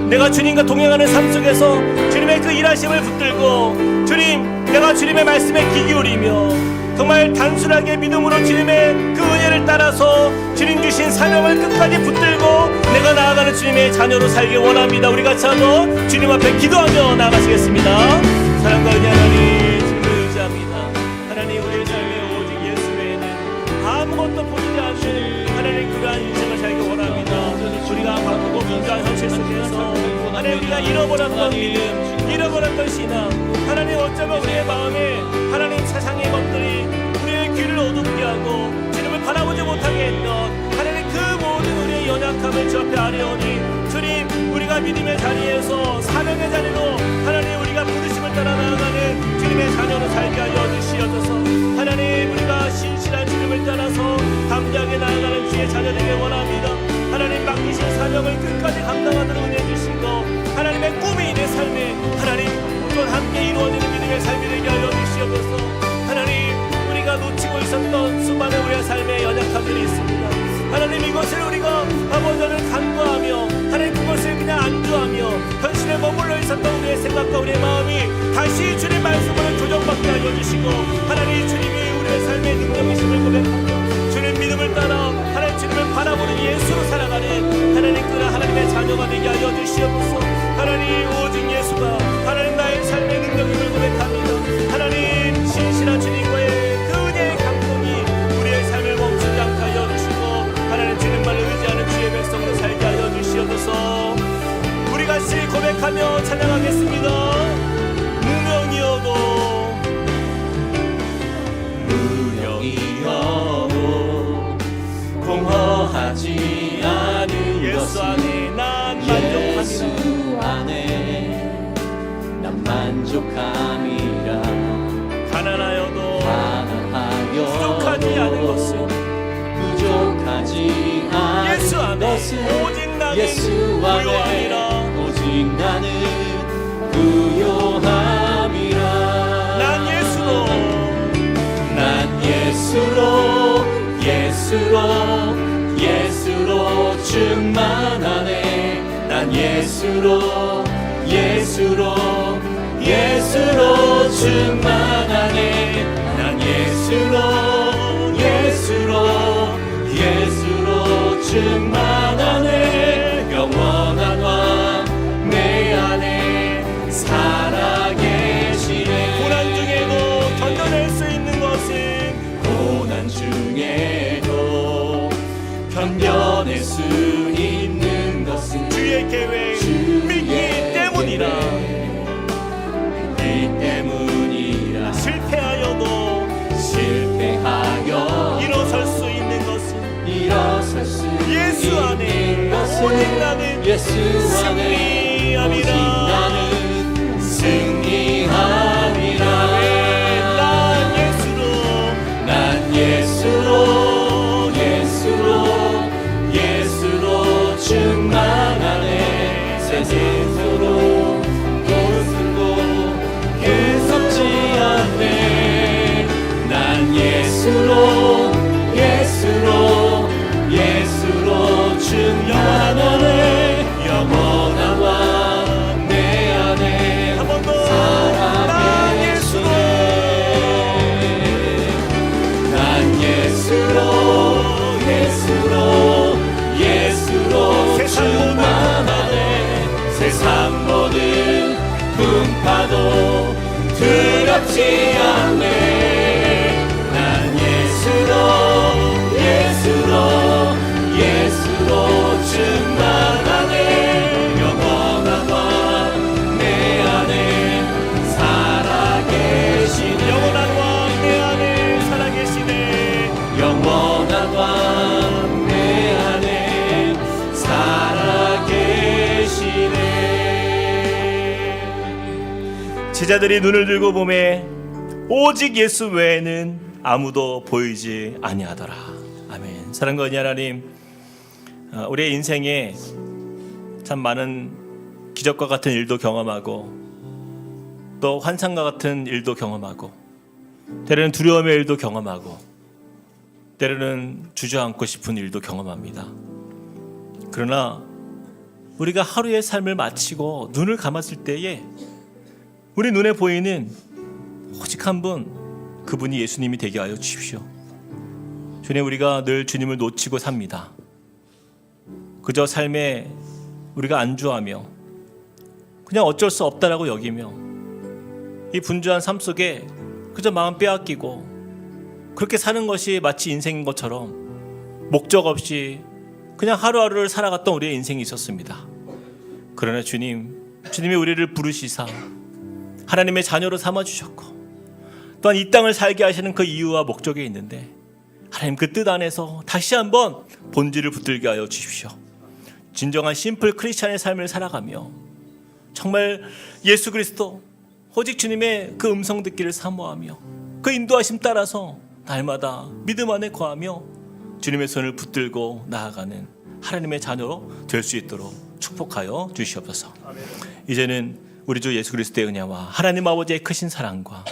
내가 주님과 동행하는 삶 속에서 주님의 그 일하심을 붙들고, 주님, 내가 주님의 말씀에 귀 기울이며 정말 단순하게 믿음으로 주님의 그 은혜를 따라서 주님 주신 사명을 끝까지 붙들고 내가 나아가는 주님의 자녀로 살기 원합니다. 우리 같이 한번 주님 앞에 기도하며 나아가시겠습니다. 사랑과 은혜 하나님, 주님을 의지합니다. 하나님, 우리의 삶에 오직 예수 외에는 아무것도 보이지 않는 하나님 그러한 인생을 살기 원합니다. 우리가 바꾸고 분주한 현실 속에서 하나님, 우리가 잃어버렸던 믿음, 잃어버렸던 신앙, 하나님, 어쩌면 우리의 마음에 하나님 세상의 것들이 우리의 귀를 어둡게 하고 주님을 바라보지 못하게 했던 하나님 그 모든 우리의 연약함을 주 앞에 아뢰오니, 주님, 우리가 믿음의 자리에서 사명의 자리로 하나님 우리가 부르심을 따라 나아가는 주님의 자녀로 살게 하여 주시옵소서. 하나님, 우리가 신실한 주님을 따라서 담대하게 나아가는 주의 자녀 되길 원합니다. 하나님, 맡기신 사명을 끝까지 감당하도록 은혜 주시고, 하나님의 꿈이 내 삶에 하나님 우리와 함께 이루어지는 믿음의 삶이 되게 하여 주시옵소서. 하나님, 우리가 놓치고 있었던 수많은 우리의 삶의 연약함들이 있습니다. 하나님, 이것을 우리가 아버지를 간구하며 하나님 그것을 그냥 안주하며 현실에 머물러 있었던 우리의 생각과 우리의 마음이 다시 주님 말씀으로 조정받게 하여 주시고, 하나님, 주님이 우리의 삶의 능력이심을 고백하며 주님 믿음을 따라 하나님 주님을 바라보는 예수로 살아가는 하나님 그런 하나님의 자녀가 되게 하여 주시옵소서. 하나님, 오직 예수가 하나님 나의 삶의 능력임을 고백합니다. 하나님, 신실한 주님과의 그 은혜의 감동이 우리의 삶을 멈추지 않게 하여 주시고, 하나님 주님만을 의지하는 주의 백성으로 살게 하여 주시옵소서. 우리 같이 고백하며 찬양하겠습니다. 무명이어도 공허하지 않은 예수 안에 난 만족합니다. 예수 안에 난 만족함이라. 가난하여도 부족하지 부족하지 않은 것은 부족하지 않은 예수 안에 것은 오직 나는 예수 안에 구요함이라. 오직 나는 구요함이라. 난 예수로 예수로 충만하네. 난 예수로 충만하네. 난 예수로 충만하네. 영원한 왕 내 안에 살아계시네. 고난 중에도 견뎌낼 수 있는 것은 고난 중에도 견뎌낼 수 있는 것은 주의 계획 믿기 때문이라. 실패하여 일어설 수 있는 것은 예수 안에 오직 나는 승리함이라. 난 예수로 충만하네. 세상으로 고통도 무섭지 않네. 난 예수로 충만하네. 영원한 왕 내 안에 한 번 더. 살아계시네. 난 예수로 변치 않네. 난 예수로 충만하네. 영원한 왕 내 안에 살아계시네. 영원한 왕 내 안에 살아계시네. 영원한 왕 내 안에 살아계시네. 제자들이 눈을 들고 보매 오직 예수 외에는 아무도 보이지 아니하더라. 아멘. 사랑과 은혜 하나님, 우리의 인생에 참 많은 기적과 같은 일도 경험하고 또 환상과 같은 일도 경험하고 때로는 두려움의 일도 경험하고 때로는 주저앉고 싶은 일도 경험합니다. 그러나 우리가 하루의 삶을 마치고 눈을 감았을 때에 우리 눈에 보이는 오직 한 분, 그분이 예수님이 되게 하여 주십시오. 주님, 우리가 늘 주님을 놓치고 삽니다. 그저 삶에 우리가 안주하며 그냥 어쩔 수 없다라고 여기며 이 분주한 삶 속에 그저 마음 빼앗기고 그렇게 사는 것이 마치 인생인 것처럼 목적 없이 그냥 하루하루를 살아갔던 우리의 인생이 있었습니다. 그러나 주님이 우리를 부르시사 하나님의 자녀로 삼아주셨고 또한 이 땅을 살게 하시는 그 이유와 목적이 있는데 하나님 그 뜻 안에서 다시 한번 본질을 붙들게 하여 주십시오. 진정한 심플 크리스찬의 삶을 살아가며 정말 예수 그리스도 오직 주님의 그 음성 듣기를 사모하며 그 인도하심 따라서 날마다 믿음 안에 거하며 주님의 손을 붙들고 나아가는 하나님의 자녀로 될 수 있도록 축복하여 주시옵소서. 이제는 우리 주 예수 그리스도의 은혜와 하나님 아버지의 크신 사랑과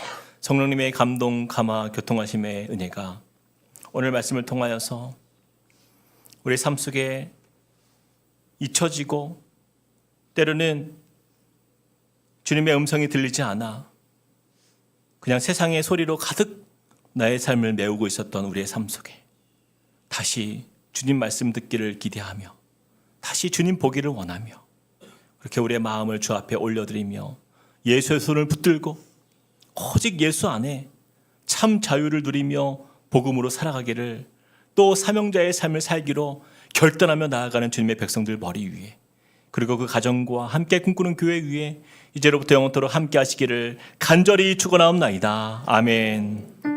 성령님의 감동, 감화, 교통하심의 은혜가 오늘 말씀을 통하여서 우리 삶 속에 잊혀지고 때로는 주님의 음성이 들리지 않아 그냥 세상의 소리로 가득 나의 삶을 메우고 있었던 우리의 삶 속에 다시 주님 말씀 듣기를 기대하며 다시 주님 보기를 원하며 그렇게 우리의 마음을 주 앞에 올려드리며 예수의 손을 붙들고 오직 예수 안에 참 자유를 누리며 복음으로 살아가기를 또 사명자의 삶을 살기로 결단하며 나아가는 주님의 백성들 머리 위에 그리고 그 가정과 함께 꿈꾸는 교회 위에 이제로부터 영원토록 함께 하시기를 간절히 축원하옵나이다. 아멘.